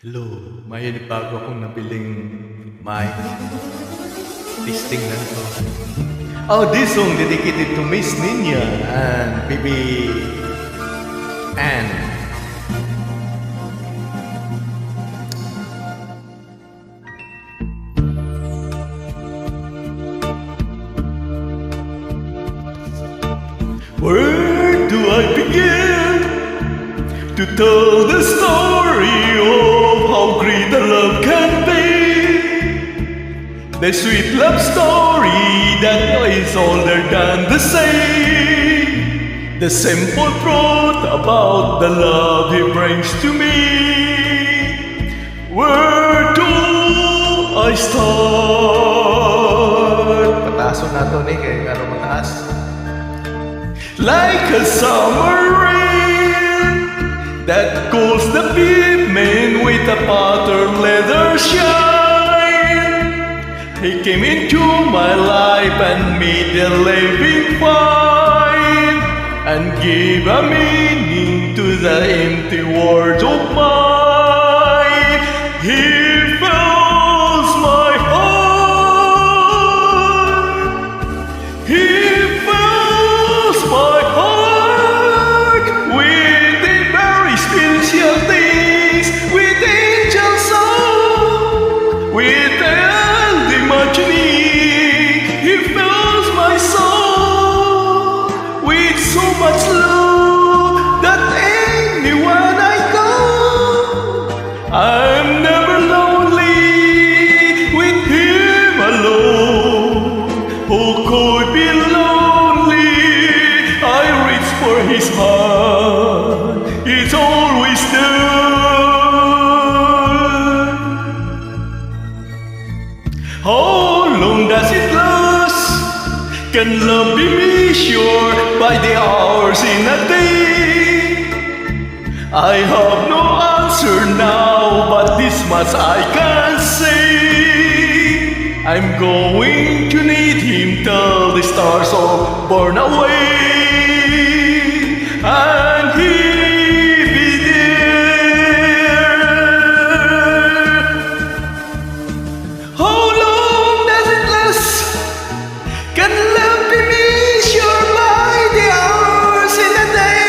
Hello, may bago akong nabiling mic. Testing lang to. Oh, this song dedicated to Miss Ninya and Baby Anne. Where do I begin to tell the story of how great the love can be? The sweet love story that is older than the sea. The simple truth about the love he brings to me. Where do I start? Pataso na to ni kay ano mataas. Like a summer rain that cools the pavement with a patterned leather shine. He came into my life and made the living fine, and gave a meaning to the empty words of mine. He fills my heart. He fills my heart with the very special things, with angel song, with the imagining. He fills my soul with so much love that anyone I go, I'm never lonely with him alone. Who could be lonely? I reach for his heart. It's always there. How long does it last? Can love be measured by the hours in a day? I have no answer now, but this much I can say. I'm going to need him till the stars are born away, and he'll be there. How long does it last? Can love be measured by the hours in a day?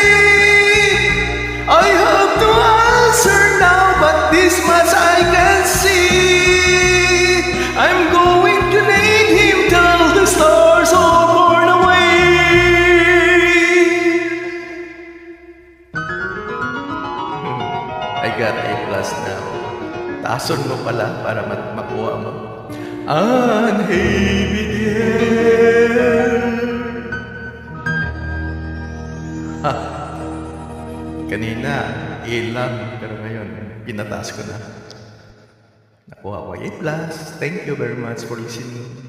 I have no answer now, but this much I can see. I'm going to need him till the stars are born away. I got A plus now. Tason mo pala para makuha mo. And hey, be there. Ha, kanina A lang, pero ngayon pinataas ko na. Nakuha ko A plus. Thank you very much for listening.